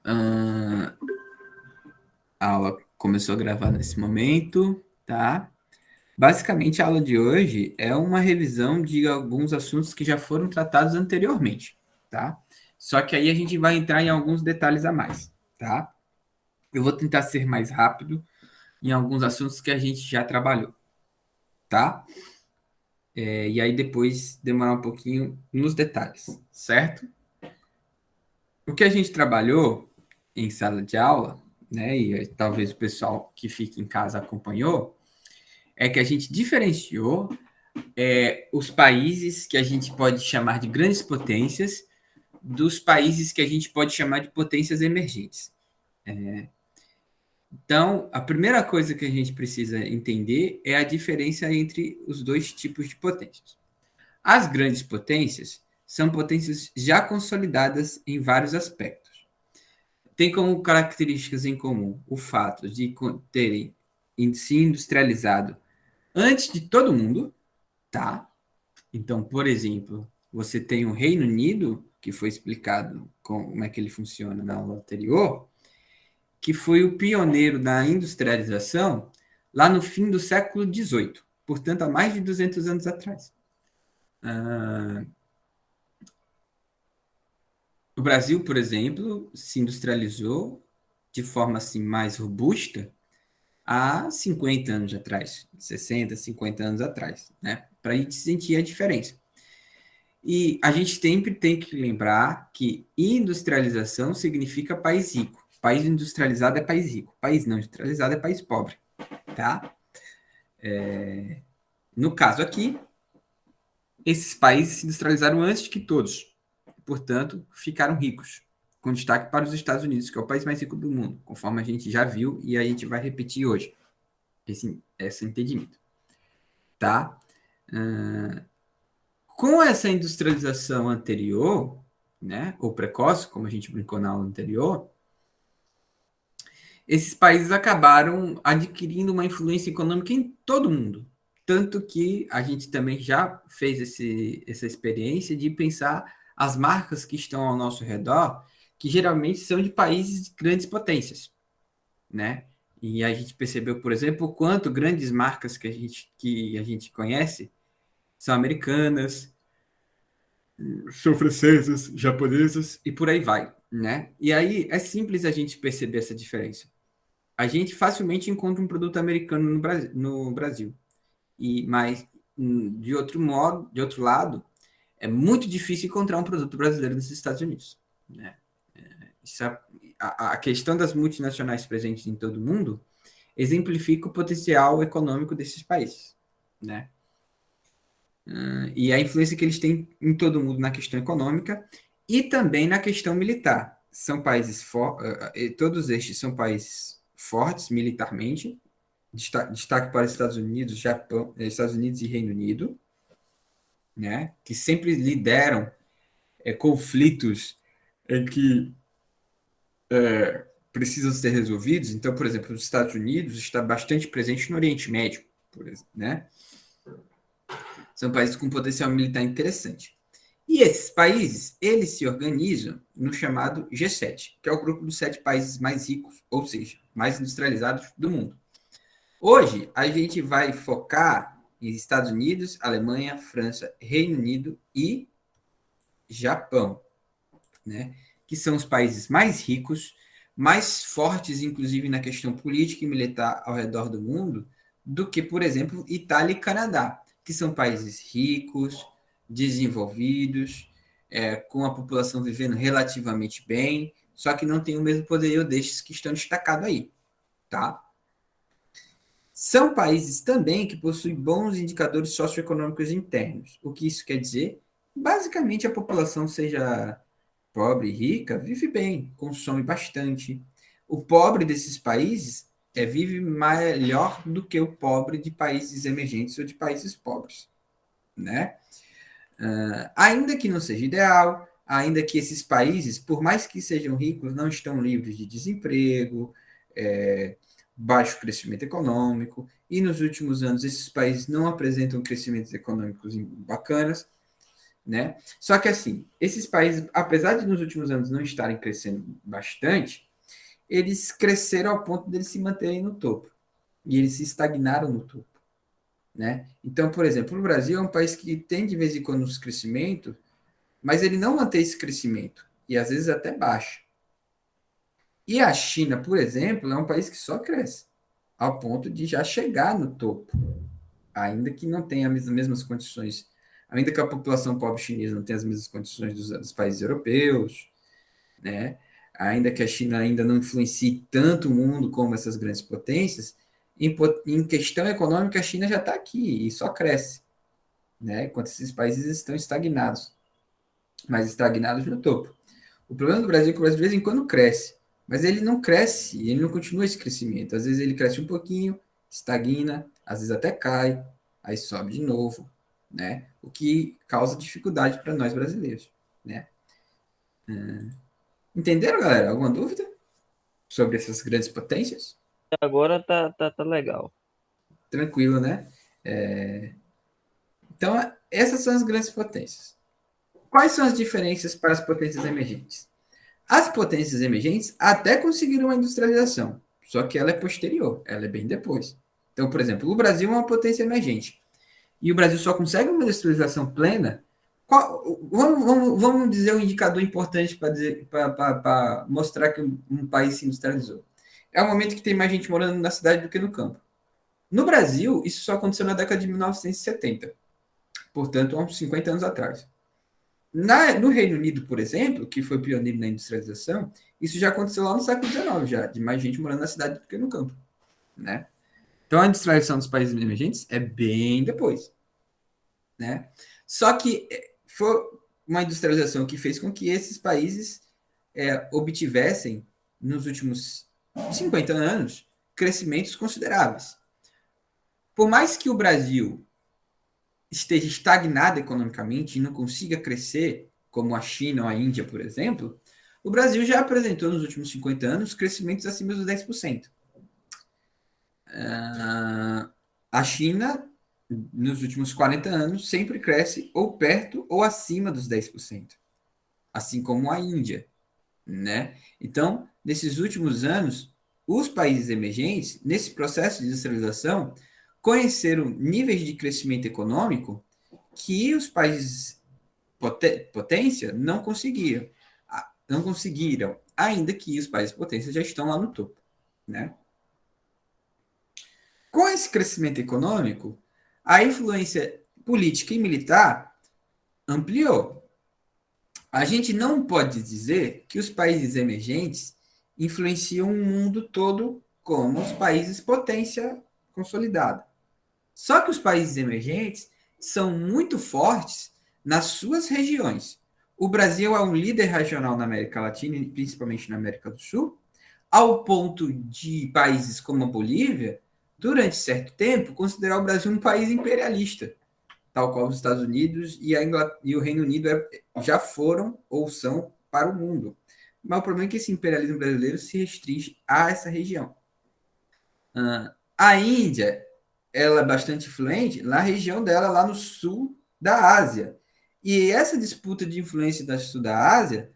A aula começou a gravar nesse momento, tá? Basicamente, a aula de hoje é uma revisão de alguns assuntos que já foram tratados anteriormente, tá? Só que aí a gente vai entrar em alguns detalhes a mais, tá? Eu vou tentar ser mais rápido em alguns assuntos que a gente já trabalhou, tá? E aí depois demorar um pouquinho nos detalhes, certo? O que a gente trabalhou em sala de aula, né? E talvez o pessoal que fica em casa acompanhou, é que a gente diferenciou os países que a gente pode chamar de grandes potências dos países que a gente pode chamar de potências emergentes. Então, a primeira coisa que a gente precisa entender é a diferença entre os dois tipos de potências. As grandes potências são potências já consolidadas em vários aspectos. Tem como características em comum o fato de terem se industrializado antes de todo mundo, tá? Então, por exemplo, você tem o Reino Unido, que foi explicado como é que ele funciona na aula anterior, que foi o pioneiro da industrialização lá no fim do século XVIII, portanto, há mais de 200 anos atrás. O Brasil, por exemplo, se industrializou de forma assim mais robusta há 50 anos atrás, 60, 50 anos atrás, né? Para a gente sentir a diferença. E a gente sempre tem que lembrar que industrialização significa país rico. País industrializado é país rico. País não industrializado é país pobre, tá? No caso aqui, esses países se industrializaram antes que todos. Portanto, ficaram ricos. Com destaque para os Estados Unidos, que é o país mais rico do mundo, conforme a gente já viu e a gente vai repetir hoje. Esse entendimento, tá? Com essa industrialização anterior, né, ou precoce, como a gente brincou na aula anterior, esses países acabaram adquirindo uma influência econômica em todo mundo. Tanto que a gente também já fez essa experiência de pensar as marcas que estão ao nosso redor, que geralmente são de países de grandes potências, né? E a gente percebeu, por exemplo, o quanto grandes marcas que a gente conhece são americanas, são francesas, japonesas e por aí vai, né? E aí é simples a gente perceber essa diferença. A gente facilmente encontra um produto americano no Brasil. Mas de outro modo, de outro lado, é muito difícil encontrar um produto brasileiro nos Estados Unidos, né? Isso a questão das multinacionais presentes em todo o mundo exemplifica o potencial econômico desses países, né? E a influência que eles têm em todo mundo na questão econômica e também na questão militar. São países todos estes são países fortes militarmente. Destaque para os Estados Unidos, Japão, Estados Unidos e Reino Unido, né? Que sempre lideram conflitos em que precisam ser resolvidos. Então, por exemplo, os Estados Unidos está bastante presente no Oriente Médio, né? São países com potencial militar interessante. E esses países, eles se organizam no chamado G7, que é o grupo dos 7 países mais ricos, ou seja, mais industrializados do mundo. Hoje, a gente vai focar em Estados Unidos, Alemanha, França, Reino Unido e Japão, né? Que são os países mais ricos, mais fortes, inclusive, na questão política e militar ao redor do mundo, do que, por exemplo, Itália e Canadá, que são países ricos, desenvolvidos, com a população vivendo relativamente bem, só que não tem o mesmo poderio destes que estão destacados aí, tá? São países também que possuem bons indicadores socioeconômicos internos. O que isso quer dizer? Basicamente, a população, seja pobre e rica, vive bem, consome bastante. O pobre desses países vive melhor do que o pobre de países emergentes ou de países pobres, né? Ainda que não seja ideal, ainda que esses países, por mais que sejam ricos, não estão livres de desemprego, é, baixo crescimento econômico, e nos últimos anos esses países não apresentam crescimentos econômicos bacanas. né? Só que assim, esses países, apesar de nos últimos anos não estarem crescendo bastante, eles cresceram ao ponto de eles se manterem no topo. E eles se estagnaram no topo, né? Então, por exemplo, o Brasil é um país que tem de vez em quando uns crescimento, mas ele não mantém esse crescimento e às vezes até baixa. E a China, por exemplo, é um país que só cresce ao ponto de já chegar no topo, ainda que não tenha as mesmas condições, ainda que a população pobre chinesa não tenha as mesmas condições dos países europeus, né? Ainda que a China ainda não influencie tanto o mundo como essas grandes potências, em questão econômica, a China já está aqui e só cresce, né? Enquanto esses países estão estagnados, mas estagnados no topo. O problema do Brasil é que o Brasil de vez em quando cresce, mas ele não cresce, ele não continua esse crescimento. Às vezes ele cresce um pouquinho, estagna, às vezes até cai, aí sobe de novo, né? O que causa dificuldade para nós brasileiros, né? Entenderam, galera? Alguma dúvida sobre essas grandes potências? Agora tá legal. Tranquilo, né? Então, essas são as grandes potências. Quais são as diferenças para as potências emergentes? As potências emergentes até conseguiram uma industrialização, só que ela é posterior, ela é bem depois. Então, por exemplo, o Brasil é uma potência emergente e o Brasil só consegue uma industrialização plena. Vamos dizer um indicador importante para mostrar que um país se industrializou. É o momento que tem mais gente morando na cidade do que no campo. No Brasil, isso só aconteceu na década de 1970, portanto, há uns 50 anos atrás. No Reino Unido, por exemplo, que foi pioneiro na industrialização, isso já aconteceu lá no século XIX, já, de mais gente morando na cidade do que no campo, né? Então, a industrialização dos países emergentes é bem depois, né? Só que foi uma industrialização que fez com que esses países obtivessem, nos últimos 50 anos, crescimentos consideráveis. Por mais que o Brasil esteja estagnado economicamente e não consiga crescer, como a China ou a Índia, por exemplo, o Brasil já apresentou nos últimos 50 anos crescimentos acima dos 10%. A China, nos últimos 40 anos, sempre cresce ou perto ou acima dos 10%, assim como a Índia, né? Então, nesses últimos anos, os países emergentes, nesse processo de industrialização, conheceram níveis de crescimento econômico que os países potência não conseguiram, ainda que os países potência já estão lá no topo, né? Com esse crescimento econômico, a influência política e militar ampliou. A gente não pode dizer que os países emergentes influenciam o mundo todo como os países potência consolidada. Só que os países emergentes são muito fortes nas suas regiões. O Brasil é um líder regional na América Latina e principalmente na América do Sul, ao ponto de países como a Bolívia, durante certo tempo, considerar o Brasil um país imperialista, tal qual os Estados Unidos e o Reino Unido já foram ou são para o mundo. Mas o problema é que esse imperialismo brasileiro se restringe a essa região. A Índia, ela é bastante influente na região dela, lá no sul da Ásia. E essa disputa de influência da sul da Ásia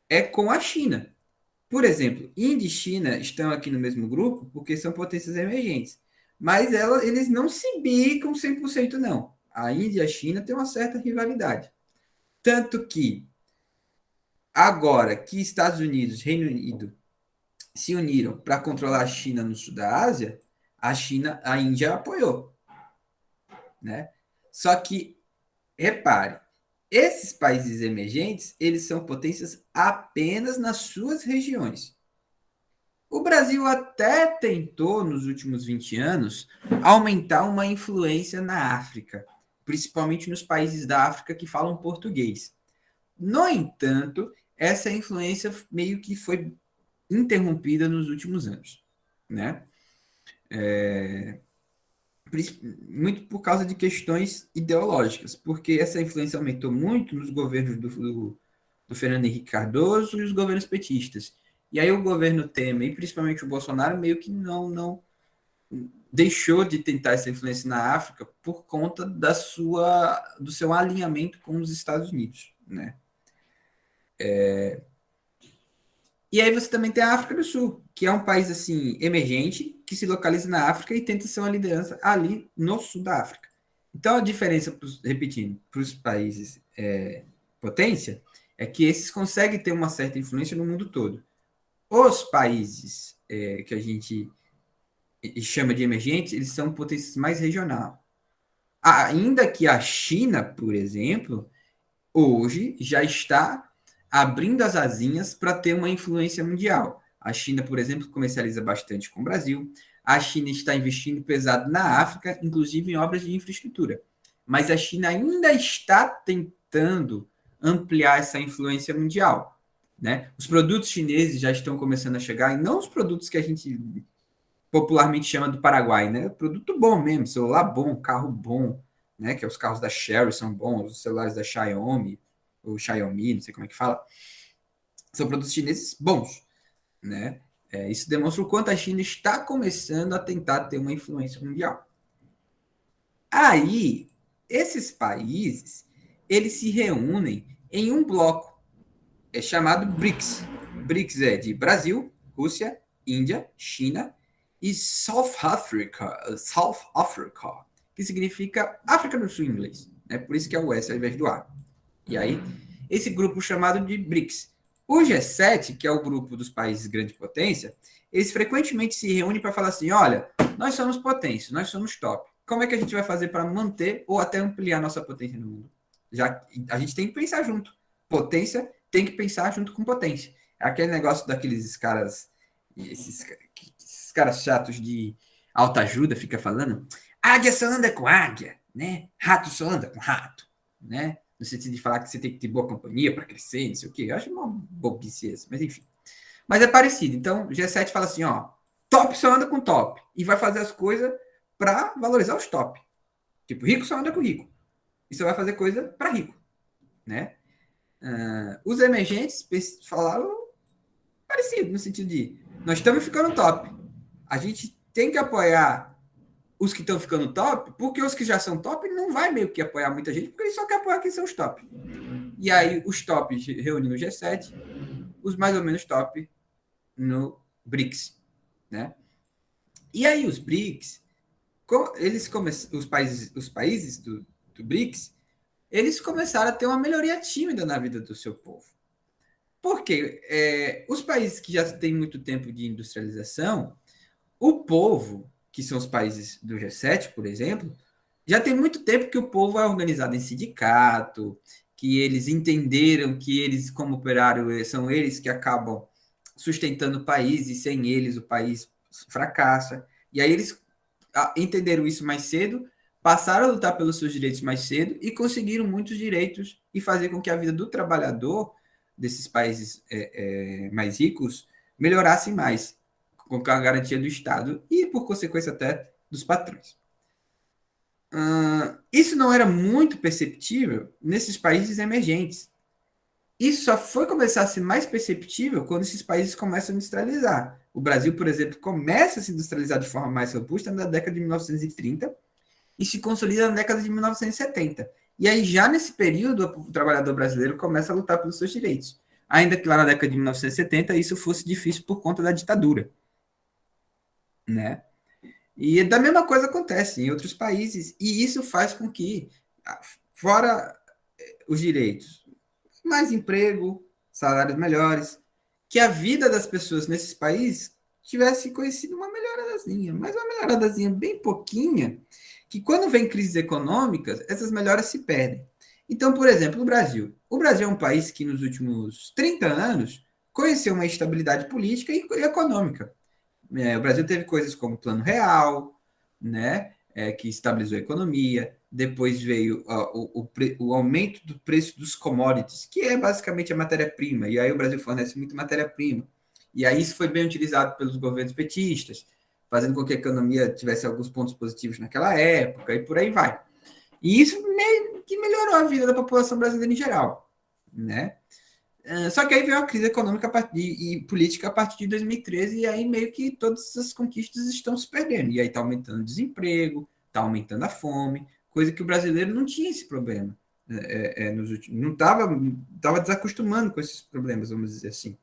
é com a China. Por exemplo, Índia e China estão aqui no mesmo grupo porque são potências emergentes. Mas eles não se bicam 100%, não. A Índia e a China têm uma certa rivalidade. Tanto que, agora que Estados Unidos e Reino Unido se uniram para controlar a China no sul da Ásia, a Índia apoiou, né? Só que, repare, esses países emergentes, eles são potências apenas nas suas regiões. O Brasil até tentou, nos últimos 20 anos, aumentar uma influência na África, principalmente nos países da África que falam português. No entanto, essa influência meio que foi interrompida nos últimos anos, né? Muito por causa de questões ideológicas, porque essa influência aumentou muito nos governos do Fernando Henrique Cardoso e os governos petistas. E aí o governo Temer, e principalmente o Bolsonaro, meio que não deixou de tentar essa influência na África por conta do seu alinhamento com os Estados Unidos, né? E aí você também tem a África do Sul, que é um país assim emergente, que se localiza na África e tenta ser uma liderança ali no sul da África. Então a diferença, repetindo, para os países potência, é que esses conseguem ter uma certa influência no mundo todo. Os países que a gente chama de emergentes, eles são potências mais regional. Ainda que a China, por exemplo, hoje já está abrindo as asinhas para ter uma influência mundial. A China, por exemplo, comercializa bastante com o Brasil. A China está investindo pesado na África, inclusive em obras de infraestrutura. Mas a China ainda está tentando ampliar essa influência mundial, né? Os produtos chineses já estão começando a chegar, e não os produtos que a gente popularmente chama do Paraguai, né? Produto bom mesmo, celular bom, carro bom, né? Que é os carros da Chery são bons, os celulares da Xiaomi, ou Xiaomi, não sei como é que fala, são produtos chineses bons, né? Isso demonstra o quanto a China está começando a tentar ter uma influência mundial. Aí, esses países, eles se reúnem em um bloco, chamado BRICS. BRICS é de Brasil, Rússia, Índia, China e South Africa, que significa África do Sul em inglês. É por isso que é o S ao invés do A. E aí, esse grupo chamado de BRICS. O G7, que é o grupo dos países grande potência, eles frequentemente se reúnem para falar assim, olha, nós somos potência, nós somos top. Como é que a gente vai fazer para manter ou até ampliar nossa potência no mundo? Já a gente tem que pensar junto. Potência tem que pensar junto com potência. É aquele negócio daqueles caras, esses caras chatos de alta ajuda, fica falando, águia só anda com águia, né? Rato só anda com rato, né? No sentido de falar que você tem que ter boa companhia para crescer, não sei o quê. Eu acho uma bobice essa, mas enfim. Mas é parecido. Então, o G7 fala assim, ó, top só anda com top. E vai fazer as coisas para valorizar os top. Tipo, rico só anda com rico. E você vai fazer coisa para rico, né? Os emergentes falaram parecido, no sentido de nós estamos ficando top. A gente tem que apoiar os que estão ficando top, porque os que já são top não vai meio que apoiar muita gente, porque ele só quer apoiar quem são os top. E aí os tops reúnem no G7, os mais ou menos top no BRICS, né? E aí os BRICS, os países do BRICS, eles começaram a ter uma melhoria tímida na vida do seu povo. Porque os países que já têm muito tempo de industrialização, o povo, que são os países do G7, por exemplo, já tem muito tempo que o povo é organizado em sindicato, que eles entenderam que eles, como operário, são eles que acabam sustentando o país, e sem eles o país fracassa. E aí eles entenderam isso mais cedo, passaram a lutar pelos seus direitos mais cedo e conseguiram muitos direitos e fazer com que a vida do trabalhador desses países mais ricos melhorasse mais, com a garantia do Estado e, por consequência, até dos patrões. Isso não era muito perceptível nesses países emergentes. Isso só foi começar a ser mais perceptível quando esses países começam a industrializar. O Brasil, por exemplo, começa a se industrializar de forma mais robusta na década de 1930 e se consolida na década de 1970. E aí, já nesse período, o trabalhador brasileiro começa a lutar pelos seus direitos. Ainda que lá na década de 1970 isso fosse difícil por conta da ditadura, né? E da mesma coisa acontece em outros países, e isso faz com que, fora os direitos, mais emprego, salários melhores, que a vida das pessoas nesses países tivesse conhecido uma melhoradazinha, mas uma melhoradazinha bem pouquinha, que quando vem crises econômicas, essas melhoras se perdem. Então, por exemplo, o Brasil. O Brasil é um país que nos últimos 30 anos conheceu uma estabilidade política e econômica. O Brasil teve coisas como o Plano Real, né, que estabilizou a economia. Depois veio o aumento do preço dos commodities, que é basicamente a matéria-prima. E aí o Brasil fornece muita matéria-prima. E aí isso foi bem utilizado pelos governos petistas, fazendo com que a economia tivesse alguns pontos positivos naquela época, e por aí vai. E isso meio que melhorou a vida da população brasileira em geral, né? Só que aí veio a crise econômica e política a partir de 2013, e aí meio que todas essas conquistas estão se perdendo. E aí está aumentando o desemprego, está aumentando a fome, coisa que o brasileiro não tinha esse problema. Nos últimos, não estava desacostumando com esses problemas, vamos dizer assim.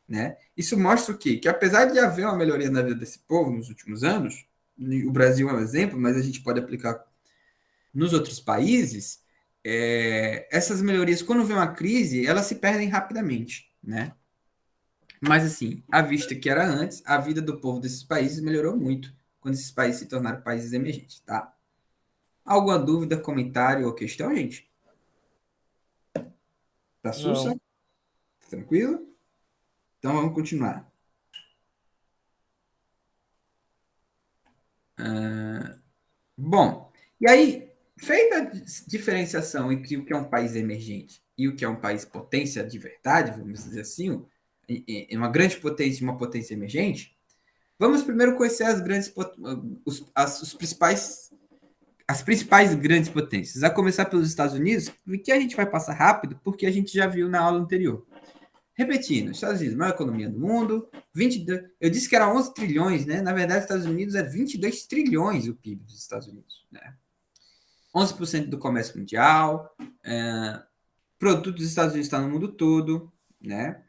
Né? Isso mostra o quê? Que apesar de haver uma melhoria na vida desse povo nos últimos anos, o Brasil é um exemplo, mas a gente pode aplicar nos outros países, essas melhorias, quando vem uma crise, elas se perdem rapidamente, né? Mas, assim, à vista que era antes, a vida do povo desses países melhorou muito quando esses países se tornaram países emergentes, tá? Alguma dúvida, comentário ou questão, gente? Tá sussa? Não. Tranquilo? Então vamos continuar. Bom, e aí, feita a diferenciação entre o que é um país emergente e o que é um país potência de verdade, vamos dizer assim, uma grande potência e uma potência emergente, vamos primeiro conhecer as principais grandes potências. A começar pelos Estados Unidos, que a gente vai passar rápido, porque a gente já viu na aula anterior. Repetindo, Estados Unidos, maior economia do mundo, 22, eu disse que era 11 trilhões, né? Na verdade, Estados Unidos é 22 trilhões o PIB dos Estados Unidos, né? 11% do comércio mundial, produto dos Estados Unidos está no mundo todo, né?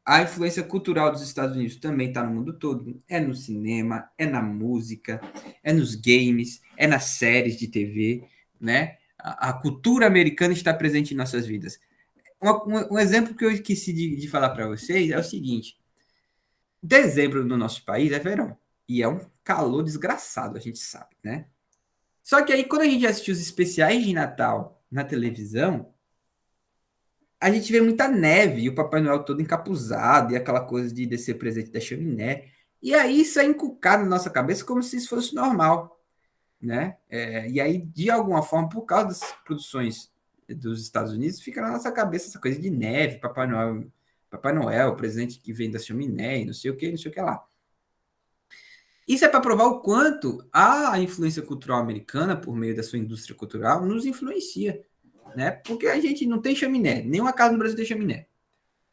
A influência cultural dos Estados Unidos também está no mundo todo. É no cinema, é na música, é nos games, é nas séries de TV, né? A cultura americana está presente em nossas vidas. Um exemplo que eu esqueci de falar para vocês é o seguinte: dezembro no nosso país é verão e é um calor desgraçado, a gente sabe, né? Só que aí, quando a gente assiste os especiais de Natal na televisão, a gente vê muita neve e o Papai Noel todo encapuzado e aquela coisa de descer presente da chaminé. E aí isso é inculcado na nossa cabeça como se isso fosse normal, né? E aí, de alguma forma, por causa das produções dos Estados Unidos, fica na nossa cabeça essa coisa de neve, Papai Noel, presente que vem da chaminé, e não sei o que, não sei o que lá. Isso é para provar o quanto a influência cultural americana, por meio da sua indústria cultural, nos influencia, né? Porque a gente não tem chaminé, nenhuma casa no Brasil tem chaminé.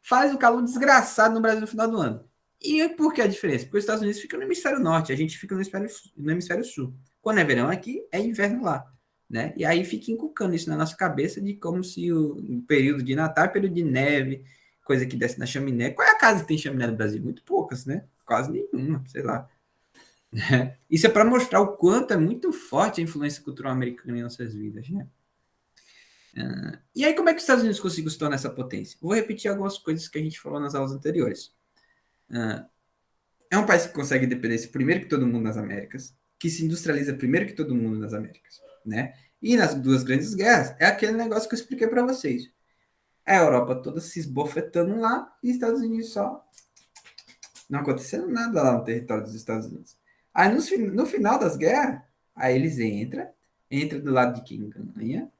Faz um calor desgraçado no Brasil no final do ano. E por que a diferença? Porque os Estados Unidos ficam no hemisfério norte, a gente fica no hemisfério sul. Quando é verão aqui, é inverno lá, né? E aí fica inculcando isso na nossa cabeça de como se o período de Natal é período de neve, coisa que desce na chaminé. Qual é a casa que tem chaminé no Brasil? Muito poucas, né? Quase nenhuma, sei lá. Isso é para mostrar o quanto é muito forte a influência cultural americana em nossas vidas, né? E aí, como é que os Estados Unidos conseguiu se tornar essa potência? Vou repetir algumas coisas que a gente falou nas aulas anteriores. É um país que consegue independência primeiro que todo mundo nas Américas, que se industrializa primeiro que todo mundo nas Américas, né? E nas duas grandes guerras, é aquele negócio que eu expliquei para vocês. A Europa toda se esbofetando lá e os Estados Unidos só não acontecendo nada lá no território dos Estados Unidos. Aí no final das guerras, aí eles entram do lado de quem ganha.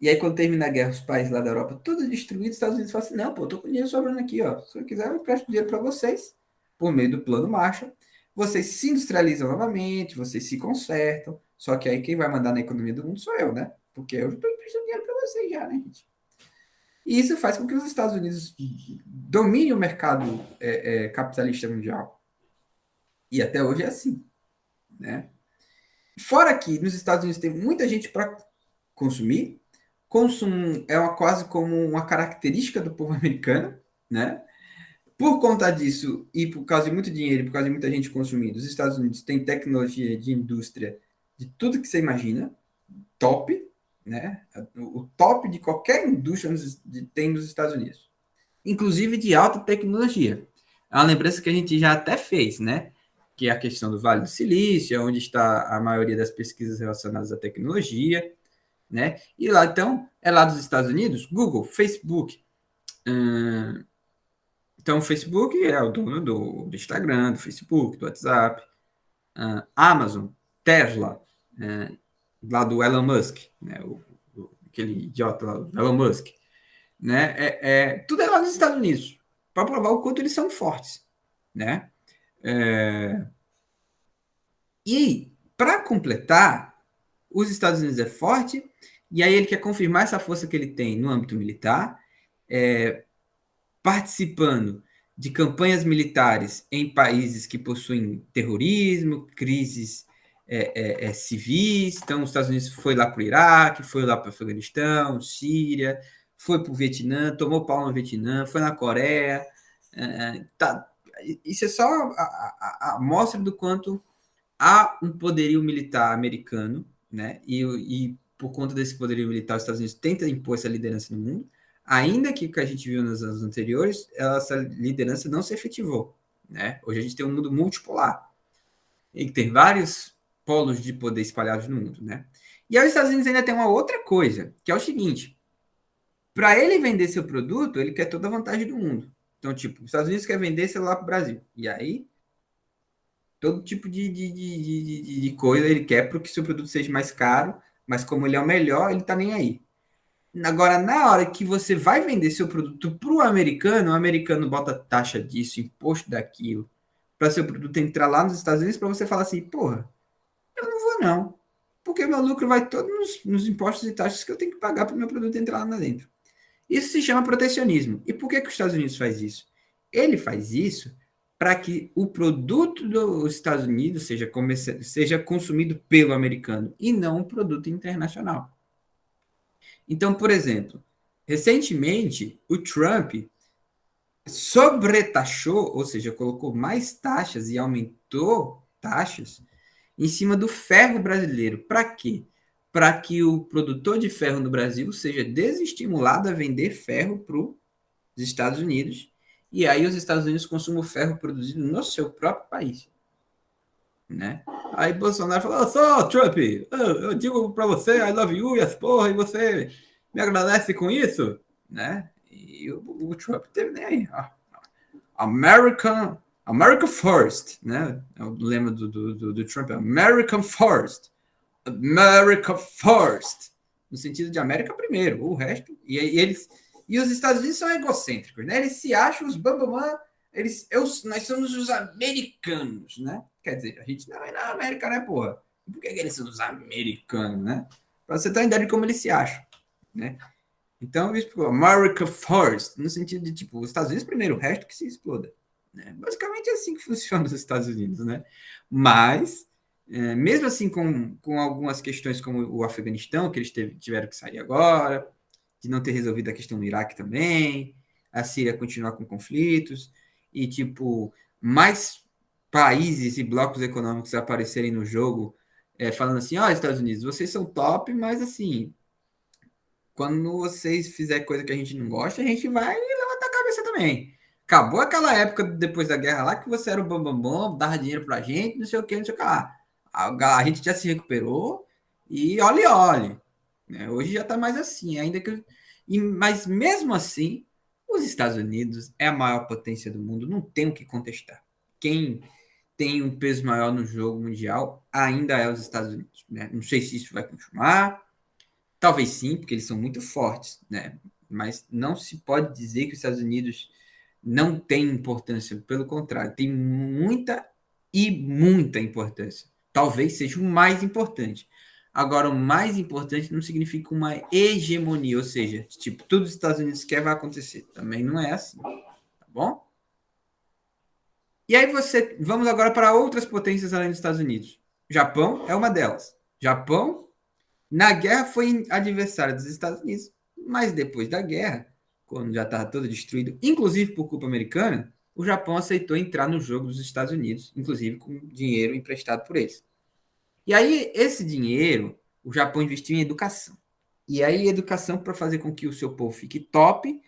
E aí, quando termina a guerra, os países lá da Europa, todos destruídos, os Estados Unidos falam assim: não, pô, tô com dinheiro sobrando aqui, ó. Se eu quiser, eu empresto dinheiro para vocês, por meio do plano Marshall. Vocês se industrializam novamente, vocês se consertam. Só que aí quem vai mandar na economia do mundo sou eu, né? Porque eu estou emprestando dinheiro para vocês já, né, gente? E isso faz com que os Estados Unidos dominem o mercado capitalista mundial. E até hoje é assim, né? Fora que nos Estados Unidos tem muita gente para consumir. Consumo é quase como uma característica do povo americano, né? Por conta disso, e por causa de muito dinheiro, por causa de muita gente consumindo, os Estados Unidos têm tecnologia de indústria de tudo que você imagina, top, né? O top de qualquer indústria tem nos Estados Unidos, inclusive de alta tecnologia. É uma lembrança que a gente já até fez, né? Que é a questão do Vale do Silício, onde está a maioria das pesquisas relacionadas à tecnologia, né? E lá, então, é lá dos Estados Unidos, Google, Facebook. Então, o Facebook é o dono do Instagram, do Facebook, do WhatsApp. Amazon, Tesla, lá do Elon Musk, né? Aquele idiota lá, do Elon Musk. Né? Tudo é lá nos Estados Unidos, para provar o quanto eles são fortes. Né? E, para completar, os Estados Unidos é forte, e aí ele quer confirmar essa força que ele tem no âmbito militar, participando de campanhas militares em países que possuem terrorismo, crises civis. Então, os Estados Unidos foi lá para o Iraque, foi lá para o Afeganistão, Síria, foi para o Vietnã, tomou pau no Vietnã, foi na Coreia. Tá. Isso é só a amostra do quanto há um poderio militar americano, né? E por conta desse poderio militar, os Estados Unidos tentam impor essa liderança no mundo, ainda que o que a gente viu nos anos anteriores, essa liderança não se efetivou, né? Hoje a gente tem um mundo multipolar, e tem vários polos de poder espalhados no mundo, né? E aí os Estados Unidos ainda tem uma outra coisa, que é o seguinte: para ele vender seu produto, ele quer toda a vantagem do mundo. Então, tipo, os Estados Unidos quer vender celular para o Brasil. E aí todo tipo de coisa ele quer para que seu produto seja mais caro, mas como ele é o melhor, ele tá nem aí. Agora, na hora que você vai vender seu produto para o americano bota taxa disso, imposto daquilo, para seu produto entrar lá nos Estados Unidos, para você falar assim, porra, eu não vou não, porque meu lucro vai todo nos impostos e taxas que eu tenho que pagar para o meu produto entrar lá dentro. Isso se chama protecionismo. E por que os Estados Unidos faz isso? Ele faz isso para que o produto dos Estados Unidos seja consumido pelo americano e não um produto internacional. Então, por exemplo, recentemente o Trump sobretaxou, ou seja, colocou mais taxas e aumentou taxas em cima do ferro brasileiro. Para quê? Para que o produtor de ferro no Brasil seja desestimulado a vender ferro para os Estados Unidos, e aí os Estados Unidos consumam o ferro produzido no seu próprio país, né? Aí Bolsonaro falou, só Trump, eu digo para você, I love you, e as porra, e você me agradece com isso, né? E o Trump teve nem aí, ó. America First, né? É o lema do Trump, American First. America First. No sentido de América primeiro, o resto. E os Estados Unidos são egocêntricos, né? Eles se acham os bambamã, nós somos os americanos, né? Quer dizer, a gente não é na América, né, porra? E por que eles são os americanos, né? Para você ter uma ideia de como eles se acham, né? Então, isso, America First, no sentido de, tipo, os Estados Unidos primeiro, o resto que se exploda. Né? Basicamente é assim que funciona os Estados Unidos, né? Mas, mesmo assim, com algumas questões como o Afeganistão, que eles tiveram que sair agora, de não ter resolvido a questão do Iraque também, a Síria continuar com conflitos, e, tipo, mais países e blocos econômicos aparecerem no jogo, falando assim, ó, Estados Unidos, vocês são top, mas, assim, quando vocês fizerem coisa que a gente não gosta, a gente vai levantar a cabeça também. Acabou aquela época depois da guerra lá que você era o bambambam, dava dinheiro pra gente, não sei o que, não sei o que lá. A gente já se recuperou e olhe. Né? Hoje já tá mais assim, ainda que. Mas mesmo assim, os Estados Unidos é a maior potência do mundo, não tem o que contestar. Quem tem um peso maior no jogo mundial ainda é os Estados Unidos. Né? Não sei se isso vai continuar. Talvez sim, porque eles são muito fortes, né? Mas não se pode dizer que os Estados Unidos não têm importância. Pelo contrário, tem muita e muita importância. Talvez seja o mais importante. Agora, o mais importante não significa uma hegemonia, ou seja, tipo, tudo os Estados Unidos quer vai acontecer. Também não é assim, tá bom? E aí vamos agora para outras potências além dos Estados Unidos. Japão é uma delas. Japão na guerra foi adversário dos Estados Unidos, mas depois da guerra, quando já estava todo destruído, inclusive por culpa americana, o Japão aceitou entrar no jogo dos Estados Unidos, inclusive com dinheiro emprestado por eles. E aí, esse dinheiro, o Japão investiu em educação. E aí, educação para fazer com que o seu povo fique top,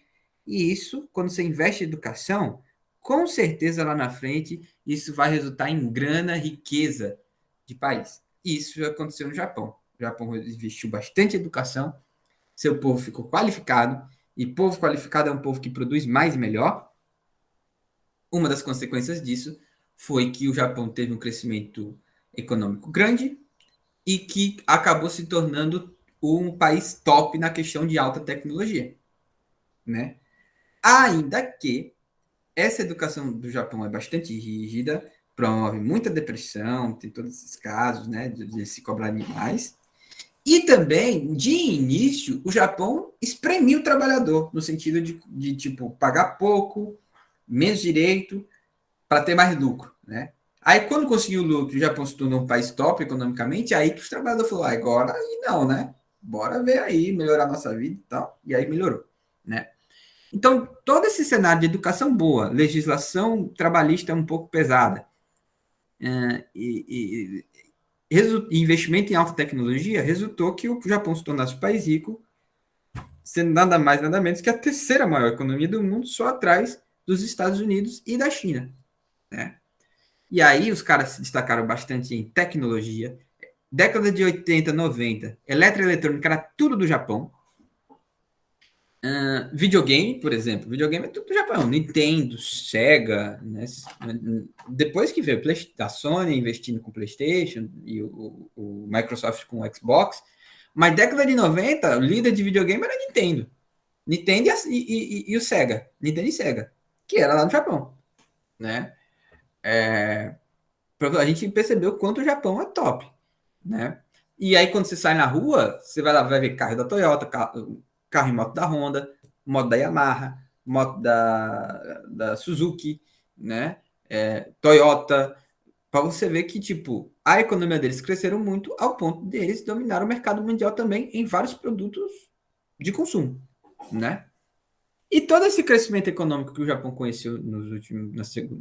e isso, quando você investe em educação, com certeza lá na frente, isso vai resultar em grana, riqueza de país. Isso aconteceu no Japão. O Japão investiu bastante em educação, seu povo ficou qualificado, e povo qualificado é um povo que produz mais e melhor. Uma das consequências disso foi que o Japão teve um crescimento econômico grande e que acabou se tornando um país top na questão de alta tecnologia, né? Ainda que essa educação do Japão é bastante rígida, promove muita depressão, tem todos esses casos, né, de se cobrar demais. E também, de início, o Japão espremia o trabalhador, no sentido de tipo, pagar pouco, menos direito, para ter mais lucro, né? Aí, quando conseguiu o lucro, o Japão se tornou um país top economicamente, aí que os trabalhadores falaram, agora aí não, né? Bora ver aí, melhorar a nossa vida e tal. E aí melhorou, né? Então, todo esse cenário de educação boa, legislação trabalhista um pouco pesada, e investimento em alta tecnologia, resultou que o Japão se tornasse um país rico, sendo nada mais, nada menos que a terceira maior economia do mundo, só atrás dos Estados Unidos e da China, né? E aí os caras se destacaram bastante em tecnologia. Década de 80, 90, eletroeletrônica era tudo do Japão. Videogame, por exemplo. Videogame é tudo do Japão. Nintendo, Sega, né? Depois que veio a Sony investindo com PlayStation e o Microsoft com o Xbox. Mas década de 90, o líder de videogame era Nintendo. Nintendo e o Sega. Nintendo e Sega. Que era lá no Japão. Né? A gente percebeu quanto o Japão é top. Né? E aí, quando você sai na rua, você vai ver carro da Toyota, carro e moto da Honda, moto da Yamaha, moto da Suzuki, né? Toyota, para você ver que, tipo, a economia deles cresceram muito ao ponto deles dominar o mercado mundial também em vários produtos de consumo, né? E todo esse crescimento econômico que o Japão conheceu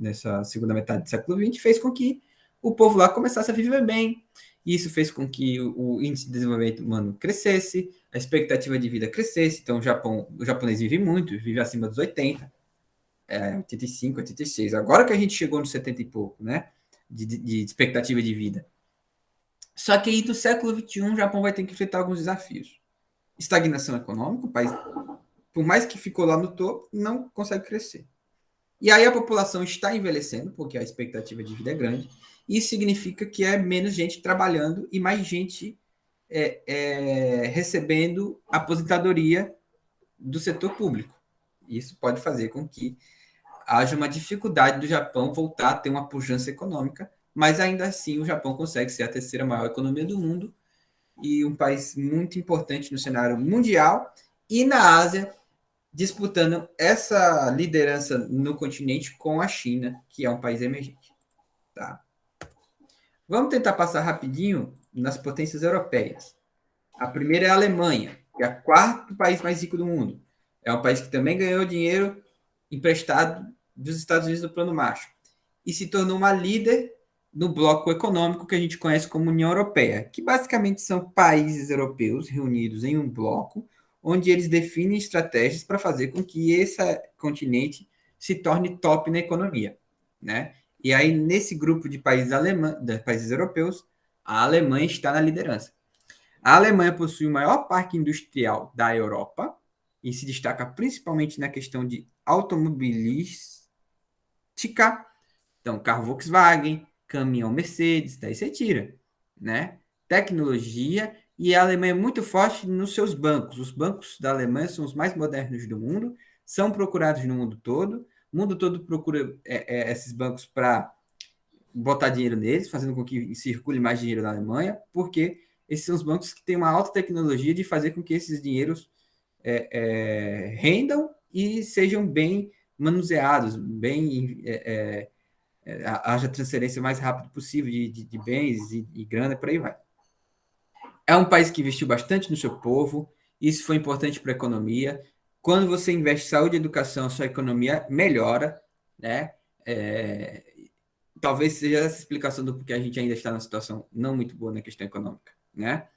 nessa segunda metade do século XX fez com que o povo lá começasse a viver bem. Isso fez com que o índice de desenvolvimento humano crescesse, a expectativa de vida crescesse. Então, o japonês vive muito, vive acima dos 80, 85, 86. Agora que a gente chegou nos 70 e pouco, né? De expectativa de vida. Só que aí, do século XXI, o Japão vai ter que enfrentar alguns desafios. Estagnação econômica, o país, por mais que ficou lá no topo, não consegue crescer. E aí a população está envelhecendo, porque a expectativa de vida é grande. Isso significa que é menos gente trabalhando e mais gente recebendo aposentadoria do setor público. Isso pode fazer com que haja uma dificuldade do Japão voltar a ter uma pujança econômica, mas ainda assim o Japão consegue ser a terceira maior economia do mundo e um país muito importante no cenário mundial e na Ásia, disputando essa liderança no continente com a China, que é um país emergente. Tá? Vamos tentar passar rapidinho nas potências europeias. A primeira é a Alemanha, que é o quarto país mais rico do mundo. É um país que também ganhou dinheiro emprestado dos Estados Unidos do Plano Marshall e se tornou uma líder no bloco econômico que a gente conhece como União Europeia, que basicamente são países europeus reunidos em um bloco, onde eles definem estratégias para fazer com que esse continente se torne top na economia, né? E aí, nesse grupo de países europeus, a Alemanha está na liderança. A Alemanha possui o maior parque industrial da Europa e se destaca principalmente na questão de automobilística. Então, carro Volkswagen, caminhão Mercedes, daí você tira, né? Tecnologia, e a Alemanha é muito forte nos seus bancos. Os bancos da Alemanha são os mais modernos do mundo, são procurados no mundo todo. O mundo todo procura esses bancos para botar dinheiro neles, fazendo com que circule mais dinheiro na Alemanha, porque esses são os bancos que têm uma alta tecnologia de fazer com que esses dinheiros rendam e sejam bem manuseados, bem haja transferência mais rápido possível de bens e grana, por aí vai. É um país que investiu bastante no seu povo, isso foi importante para a economia. Quando você investe em saúde e educação, a sua economia melhora, né? Talvez seja essa explicação do porquê a gente ainda está numa situação não muito boa na questão econômica, né?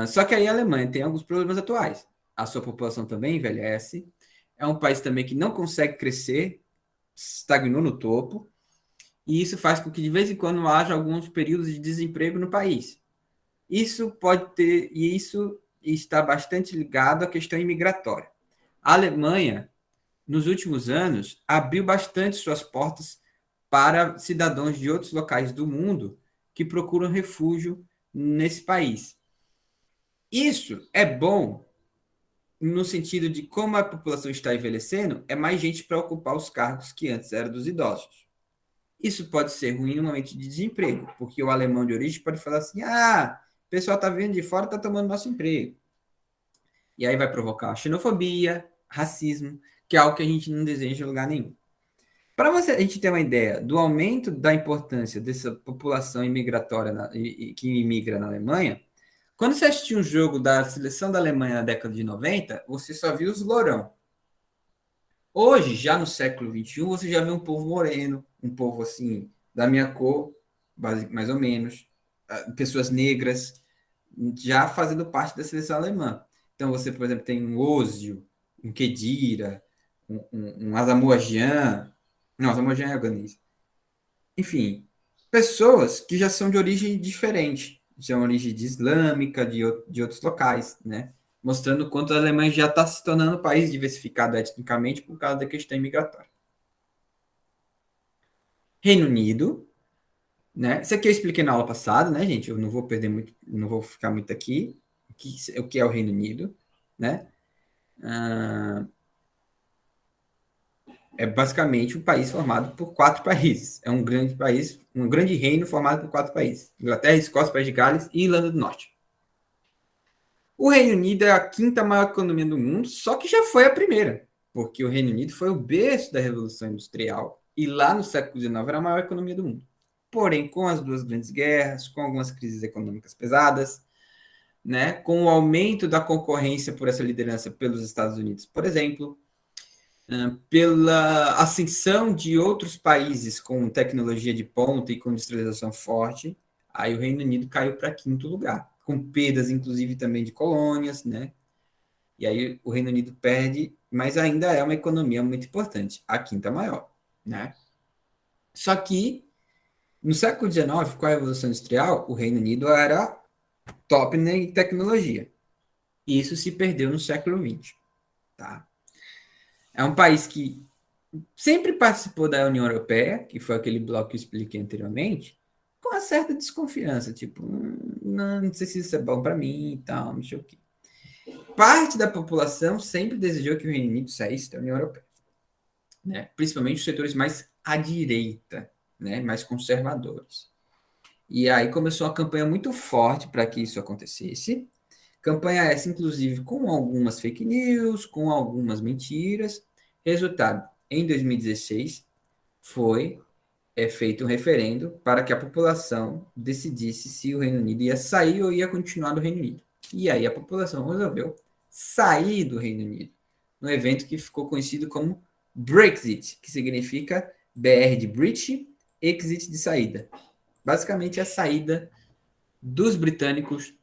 Só que aí a Alemanha tem alguns problemas atuais. A sua população também envelhece, é um país também que não consegue crescer, estagnou no topo, e isso faz com que de vez em quando haja alguns períodos de desemprego no país. Isso pode ter, e isso está bastante ligado à questão imigratória. A Alemanha, nos últimos anos, abriu bastante suas portas para cidadãos de outros locais do mundo que procuram refúgio nesse país. Isso é bom no sentido de como a população está envelhecendo, é mais gente para ocupar os cargos que antes eram dos idosos. Isso pode ser ruim no momento de desemprego, porque o alemão de origem pode falar assim: pessoal está vindo de fora, está tomando nosso emprego. E aí vai provocar xenofobia, racismo, que é algo que a gente não deseja em lugar nenhum. Para a gente ter uma ideia do aumento da importância dessa população imigratória que imigra na Alemanha, quando você assistia um jogo da seleção da Alemanha na década de 90, você só viu os lourão. Hoje, já no século XXI, você já vê um povo moreno, um povo assim, da minha cor, mais ou menos, pessoas negras, já fazendo parte da seleção alemã. Então, você, por exemplo, tem um Ozil, um Khedira, um Asamoah Gyan. Não, Asamoah Gyan é ganês. Enfim, pessoas que já são de origem diferente, de origem islâmica, de outros locais, né? Mostrando o quanto a Alemanha já está se tornando um país diversificado etnicamente por causa da questão imigratória. Reino Unido, né? Isso aqui eu expliquei na aula passada, né, gente? Eu não vou perder muito, não vou ficar muito aqui. O que é o Reino Unido, né? É basicamente um país formado por 4 países. É um grande país, um grande reino formado por 4 países: Inglaterra, Escócia, País de Gales e Irlanda do Norte. O Reino Unido é a quinta maior economia do mundo, só que já foi a primeira, porque o Reino Unido foi o berço da Revolução Industrial e lá no século XIX era a maior economia do mundo. Porém, com as 2 grandes guerras, com algumas crises econômicas pesadas, né, com o aumento da concorrência por essa liderança pelos Estados Unidos, por exemplo, pela ascensão de outros países com tecnologia de ponta e com industrialização forte, aí o Reino Unido caiu para quinto lugar, com perdas, inclusive, também de colônias, né? E aí o Reino Unido perde, mas ainda é uma economia muito importante, a quinta maior, né? Só que, no século XIX, com a Revolução Industrial, o Reino Unido era top em tecnologia. E isso se perdeu no século XX, tá? É um país que sempre participou da União Europeia, que foi aquele bloco que eu expliquei anteriormente, com uma certa desconfiança, tipo, não sei se isso é bom para mim e tal, não sei o quê. Parte da população sempre desejou que o Reino Unido saísse da União Europeia, né? Principalmente os setores mais à direita, né? Mais conservadores. E aí começou uma campanha muito forte para que isso acontecesse. Campanha essa, inclusive, com algumas fake news, com algumas mentiras. Resultado, em 2016, foi feito um referendo para que a população decidisse se o Reino Unido ia sair ou ia continuar do Reino Unido. E aí a população resolveu sair do Reino Unido, no evento que ficou conhecido como Brexit, que significa BR de British, exit de saída. Basicamente a saída dos britânicos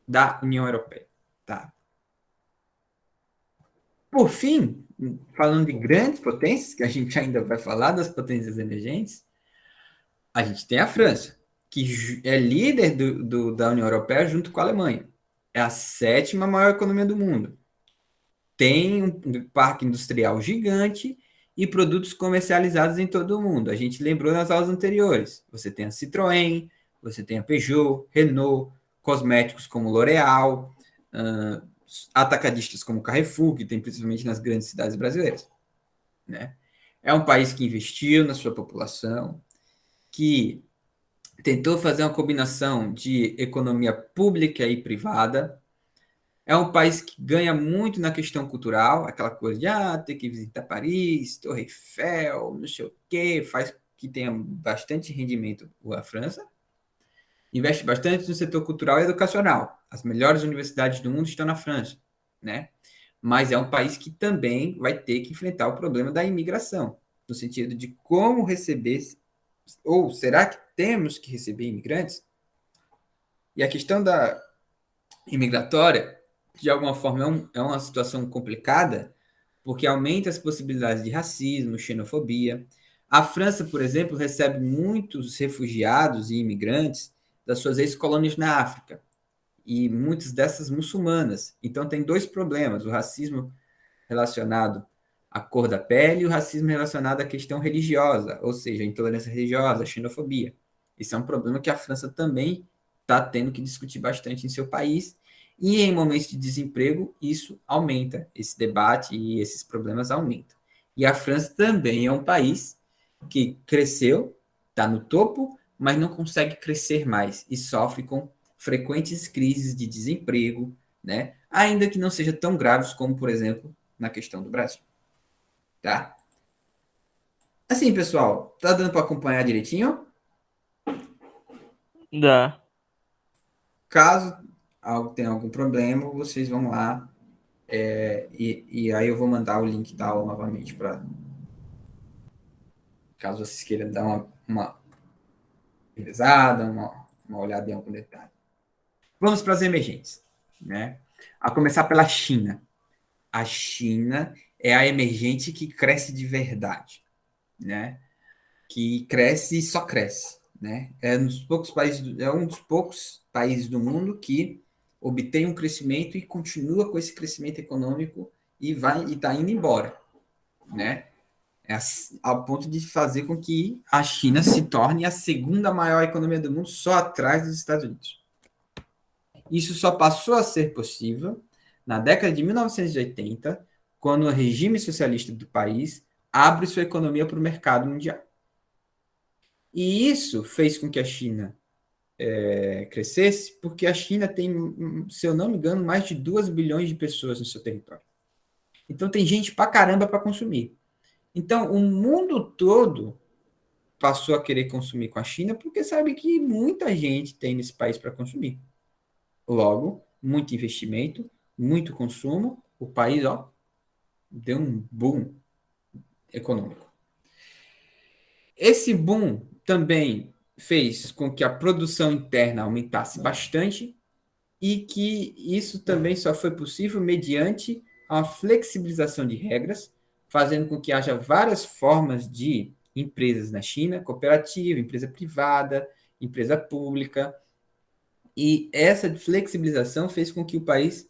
da União Europeia. Tá? Por fim, falando de grandes potências, que a gente ainda vai falar das potências emergentes, a gente tem a França, que é líder da União Europeia junto com a Alemanha. É a sétima maior economia do mundo. Tem um parque industrial gigante e produtos comercializados em todo o mundo. A gente lembrou nas aulas anteriores. Você tem a Citroën, você tem a Peugeot, Renault, cosméticos como L'Oréal, atacadistas como Carrefour, que tem principalmente nas grandes cidades brasileiras. Né? É um país que investiu na sua população, que tentou fazer uma combinação de economia pública e privada. É um país que ganha muito na questão cultural, aquela coisa de ter que visitar Paris, Torre Eiffel, não sei o quê, faz que tenha bastante rendimento a França. Investe bastante no setor cultural e educacional. As melhores universidades do mundo estão na França, né? Mas é um país que também vai ter que enfrentar o problema da imigração, no sentido de como receber, ou será que temos que receber imigrantes? E a questão da imigratória, de alguma forma, é uma situação complicada, porque aumenta as possibilidades de racismo, xenofobia. A França, por exemplo, recebe muitos refugiados e imigrantes das suas ex-colônias na África, e muitas dessas muçulmanas. Então, tem 2 problemas: o racismo relacionado à cor da pele e o racismo relacionado à questão religiosa, ou seja, a intolerância religiosa, a xenofobia. Isso é um problema que a França também está tendo que discutir bastante em seu país, e em momentos de desemprego, isso aumenta, esse debate e esses problemas aumentam. E a França também é um país que cresceu, está no topo, mas não consegue crescer mais e sofre com frequentes crises de desemprego, né? Ainda que não sejam tão graves como, por exemplo, na questão do Brasil, tá? Assim, pessoal, tá dando para acompanhar direitinho? Dá. Caso tenha algum problema, vocês vão lá e aí eu vou mandar o link da aula novamente para caso vocês queiram dar uma revisada, uma olhada em algum detalhe. Vamos para as emergentes, né? A começar pela China. A China é a emergente que cresce de verdade, né? Que cresce e só cresce, né? É um dos poucos países do mundo que obtém um crescimento e continua com esse crescimento econômico e está indo embora, né? Ao ponto de fazer com que a China se torne a segunda maior economia do mundo, só atrás dos Estados Unidos. Isso só passou a ser possível na década de 1980, quando o regime socialista do país abre sua economia para o mercado mundial. E isso fez com que a China crescesse, porque a China tem, se eu não me engano, mais de 2 bilhões de pessoas no seu território. Então tem gente pra caramba para consumir. Então o mundo todo passou a querer consumir com a China porque sabe que muita gente tem nesse país para consumir. Logo, muito investimento, muito consumo, o país ó, deu um boom econômico. Esse boom também fez com que a produção interna aumentasse bastante e que isso também só foi possível mediante a flexibilização de regras, fazendo com que haja várias formas de empresas na China, cooperativa, empresa privada, empresa pública, e essa flexibilização fez com que o país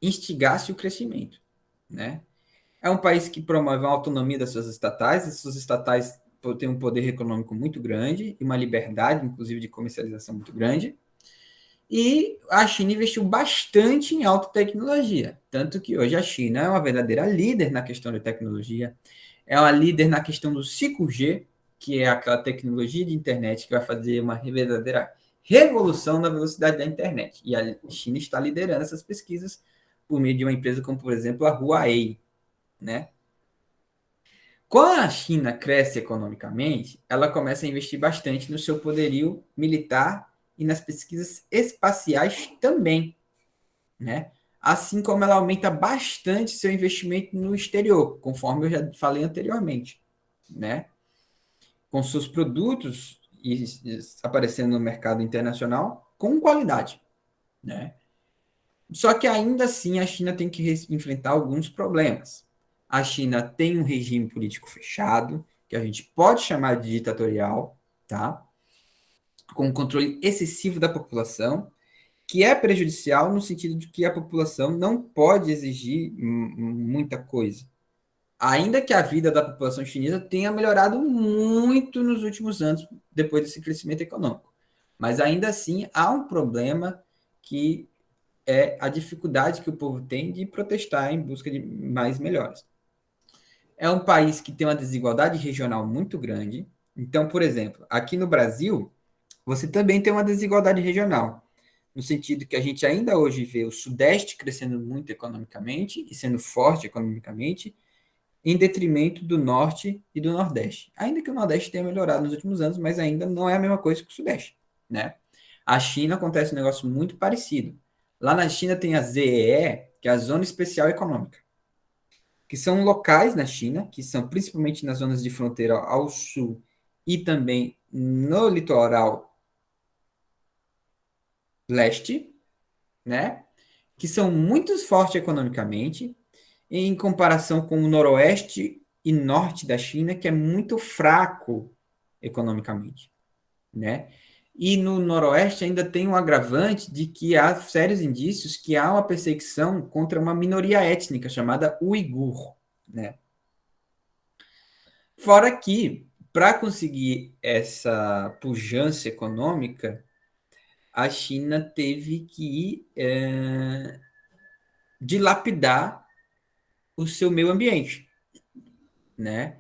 instigasse o crescimento, né? É um país que promove a autonomia das suas estatais, e suas estatais têm um poder econômico muito grande e uma liberdade, inclusive, de comercialização muito grande. E a China investiu bastante em alta tecnologia, tanto que hoje a China é uma verdadeira líder na questão de tecnologia, é uma líder na questão do 5G, que é aquela tecnologia de internet que vai fazer uma verdadeira revolução na velocidade da internet. E a China está liderando essas pesquisas por meio de uma empresa como, por exemplo, a Huawei, né? Quando a China cresce economicamente, ela começa a investir bastante no seu poderio militar e nas pesquisas espaciais também, né? Assim como ela aumenta bastante seu investimento no exterior, conforme eu já falei anteriormente, né? Com seus produtos aparecendo no mercado internacional com qualidade, né? Só que ainda assim a China tem que enfrentar alguns problemas. A China tem um regime político fechado, que a gente pode chamar de ditatorial, tá? Com um controle excessivo da população, que é prejudicial no sentido de que a população não pode exigir muita coisa. Ainda que a vida da população chinesa tenha melhorado muito nos últimos anos, depois desse crescimento econômico. Mas ainda assim há um problema que é a dificuldade que o povo tem de protestar em busca de mais melhores. É um país que tem uma desigualdade regional muito grande. Então, por exemplo, aqui no Brasil, você também tem uma desigualdade regional, no sentido que a gente ainda hoje vê o Sudeste crescendo muito economicamente e sendo forte economicamente, em detrimento do Norte e do Nordeste. Ainda que o Nordeste tenha melhorado nos últimos anos, mas ainda não é a mesma coisa que o Sudeste, né? A China acontece um negócio muito parecido. Lá na China tem a ZEE, que é a Zona Especial Econômica, que são locais na China, que são principalmente nas zonas de fronteira ao sul e também no litoral leste, né? Que são muito fortes economicamente, em comparação com o noroeste e norte da China, que é muito fraco economicamente, né? E no noroeste ainda tem um agravante de que há sérios indícios que há uma perseguição contra uma minoria étnica chamada uigur, né? Fora que, para conseguir essa pujança econômica, a China teve que dilapidar o seu meio ambiente, né?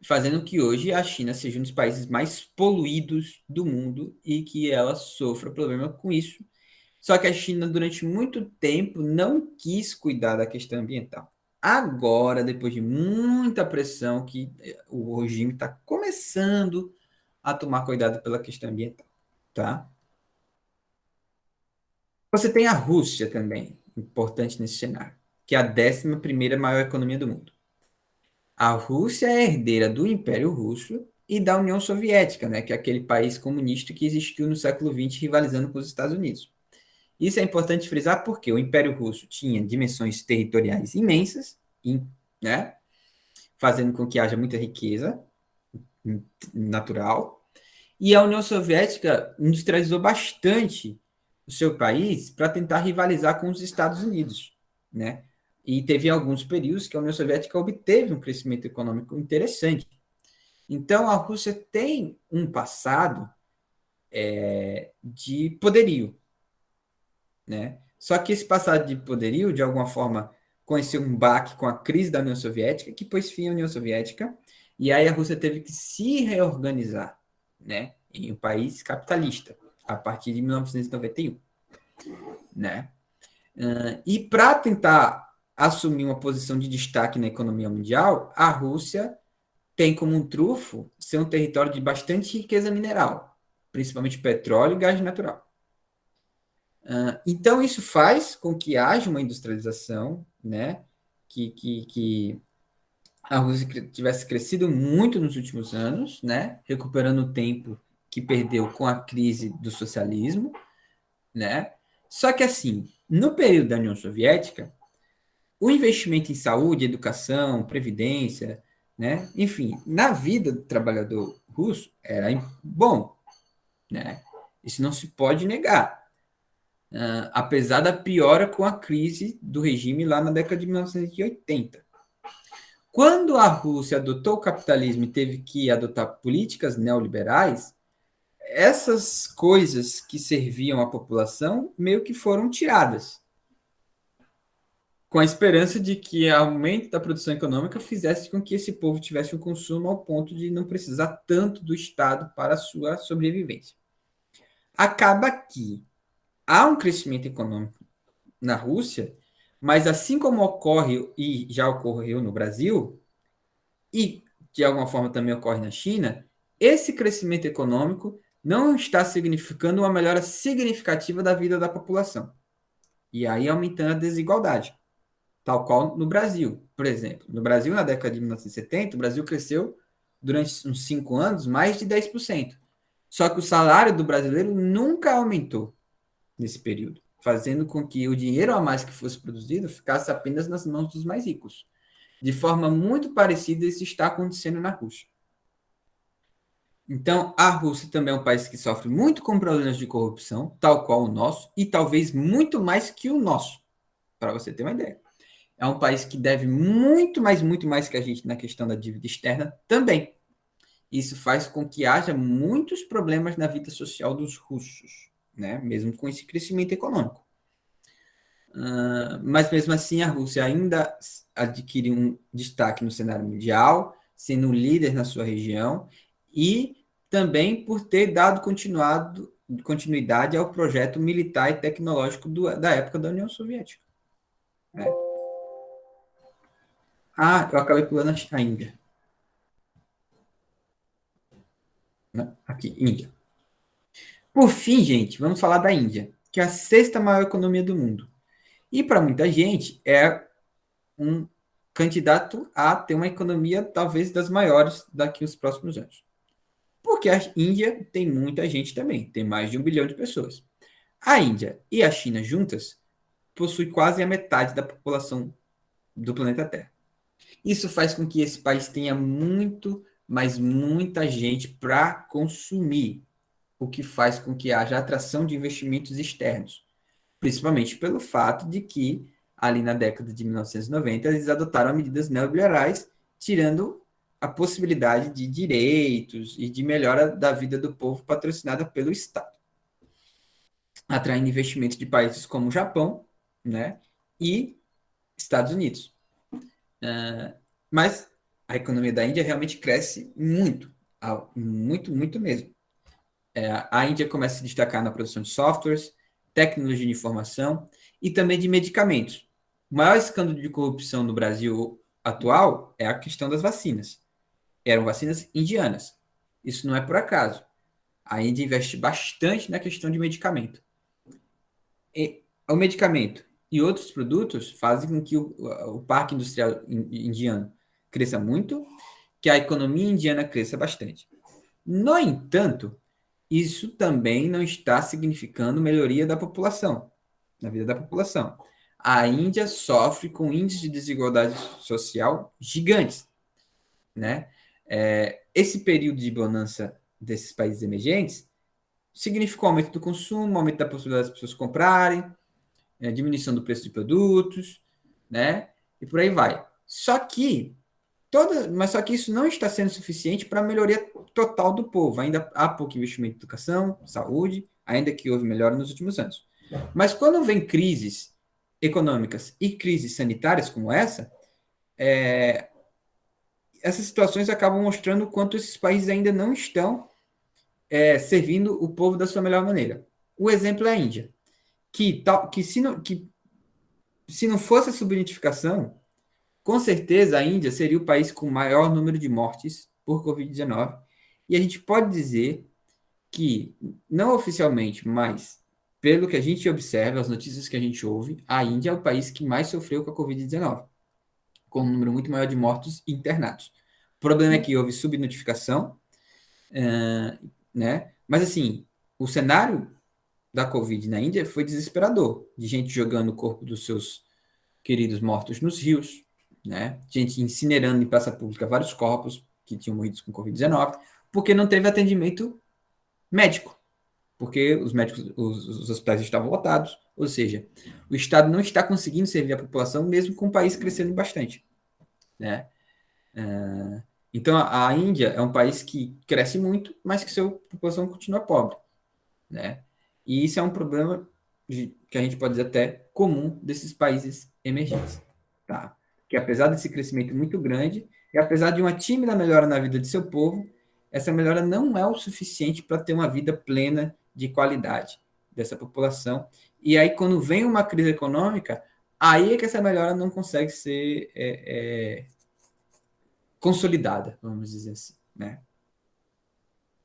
Fazendo que hoje a China seja um dos países mais poluídos do mundo e que ela sofra problema com isso, Só que a China, durante muito tempo, não quis cuidar da questão ambiental. Agora, depois de muita pressão, que o regime está começando a tomar cuidado pela questão ambiental, tá? Você tem a Rússia também, importante nesse cenário, que é a 11ª maior economia do mundo. A Rússia é herdeira do Império Russo e da União Soviética, né, que é aquele país comunista que existiu no século XX rivalizando com os Estados Unidos. Isso é importante frisar porque o Império Russo tinha dimensões territoriais imensas, né, fazendo com que haja muita riqueza natural, e a União Soviética industrializou bastante o seu país para tentar rivalizar com os Estados Unidos, né? E teve alguns períodos que a União Soviética obteve um crescimento econômico interessante. Então, a Rússia tem um passado de poderio, né? Só que esse passado de poderio, de alguma forma, conheceu um baque com a crise da União Soviética, que pôs fim à União Soviética, e aí a Rússia teve que se reorganizar, né, em um país capitalista, a partir de 1991, né? E para tentar assumir uma posição de destaque na economia mundial, a Rússia tem como um trunfo ser um território de bastante riqueza mineral, principalmente petróleo e gás natural. Então, isso faz com que haja uma industrialização, né? Que a Rússia tivesse crescido muito nos últimos anos, né? Recuperando o tempo que perdeu com a crise do socialismo, né? Só que, assim, no período da União Soviética, o investimento em saúde, educação, previdência, né? Enfim, na vida do trabalhador russo era bom, né? Isso não se pode negar. Apesar da piora com a crise do regime lá na década de 1980. Quando a Rússia adotou o capitalismo e teve que adotar políticas neoliberais, essas coisas que serviam à população meio que foram tiradas, com a esperança de que o aumento da produção econômica fizesse com que esse povo tivesse um consumo ao ponto de não precisar tanto do Estado para a sua sobrevivência. Acaba que há um crescimento econômico na Rússia, mas assim como ocorre e já ocorreu no Brasil, e de alguma forma também ocorre na China, esse crescimento econômico não está significando uma melhora significativa da vida da população. E aí aumentando a desigualdade, tal qual no Brasil. Por exemplo, no Brasil, na década de 1970, o Brasil cresceu durante uns 5 anos mais de 10%. Só que o salário do brasileiro nunca aumentou nesse período, fazendo com que o dinheiro a mais que fosse produzido ficasse apenas nas mãos dos mais ricos. De forma muito parecida, isso está acontecendo na Rússia. Então, a Rússia também é um país que sofre muito com problemas de corrupção, tal qual o nosso, e talvez muito mais que o nosso, para você ter uma ideia. É um país que deve muito mais que a gente na questão da dívida externa também. Isso faz com que haja muitos problemas na vida social dos russos, né? Mesmo com esse crescimento econômico. Mas mesmo assim, a Rússia ainda adquire um destaque no cenário mundial, sendo líder na sua região e também por ter dado continuidade ao projeto militar e tecnológico da época da União Soviética. Né? Eu acabei pulando a Índia. Né? Aqui, Índia. Por fim, gente, vamos falar da Índia, que é a 6ª maior economia do mundo. E para muita gente é um candidato a ter uma economia talvez das maiores daqui aos próximos anos. Porque a Índia tem muita gente também, tem mais de 1 bilhão de pessoas. A Índia e a China juntas possuem quase a metade da população do planeta Terra. Isso faz com que esse país tenha muito, mas muita gente para consumir, o que faz com que haja atração de investimentos externos, principalmente pelo fato de que, ali na década de 1990, eles adotaram medidas neoliberais, tirando a possibilidade de direitos e de melhora da vida do povo patrocinada pelo Estado, atraindo investimentos de países como o Japão, né, e Estados Unidos. Mas a economia da Índia realmente cresce muito, muito mesmo. A Índia começa a se destacar na produção de softwares, tecnologia de informação e também de medicamentos. O maior escândalo de corrupção no Brasil atual é a questão das vacinas. Eram vacinas indianas. Isso não é por acaso. A Índia investe bastante na questão de medicamento. E o medicamento e outros produtos fazem com que o parque industrial indiano cresça muito, que a economia indiana cresça bastante. No entanto, isso também não está significando melhoria da população, na vida da população. A Índia sofre com índices de desigualdade social gigantes, né? Esse período de bonança desses países emergentes significou aumento do consumo, aumento da possibilidade das pessoas comprarem, diminuição do preço de produtos, né? E por aí vai. Só que isso não está sendo suficiente para a melhoria total do povo. Ainda há pouco investimento em educação, saúde, ainda que houve melhora nos últimos anos. Mas quando vem crises econômicas e crises sanitárias como essa, essas situações acabam mostrando o quanto esses países ainda não estão servindo o povo da sua melhor maneira. O exemplo é a Índia, que se não fosse a subnotificação, com certeza a Índia seria o país com maior número de mortes por Covid-19. E a gente pode dizer que, não oficialmente, mas pelo que a gente observa, as notícias que a gente ouve, a Índia é o país que mais sofreu com a Covid-19, com um número muito maior de mortos e internados. O problema é que houve subnotificação, né? Mas assim, o cenário da Covid na Índia foi desesperador, de gente jogando o corpo dos seus queridos mortos nos rios, né? Gente incinerando em praça pública vários corpos que tinham morrido com Covid-19, porque não teve atendimento médico, porque os médicos, os hospitais estavam lotados, ou seja, o Estado não está conseguindo servir a população, mesmo com o país crescendo bastante, né? Então, a Índia é um país que cresce muito, mas que sua população continua pobre, né? E isso é um problema que a gente pode dizer até comum desses países emergentes, tá? Que apesar desse crescimento muito grande, e apesar de uma tímida melhora na vida de seu povo, essa melhora não é o suficiente para ter uma vida plena de qualidade dessa população. E aí, quando vem uma crise econômica, aí é que essa melhora não consegue ser consolidada, vamos dizer assim, né?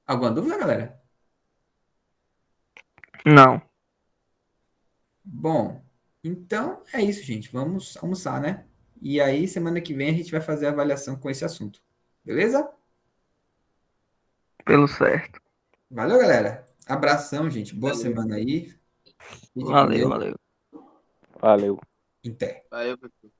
Alguma dúvida, galera? Não. Bom, então é isso, gente. Vamos almoçar, né? E aí, semana que vem, a gente vai fazer a avaliação com esse assunto. Beleza? Pelo certo. Valeu, galera. Abração, gente. Boa Valeu. semana aí. Fique com Valeu, Deus. valeu. Valeu. Até. Valeu, pessoal.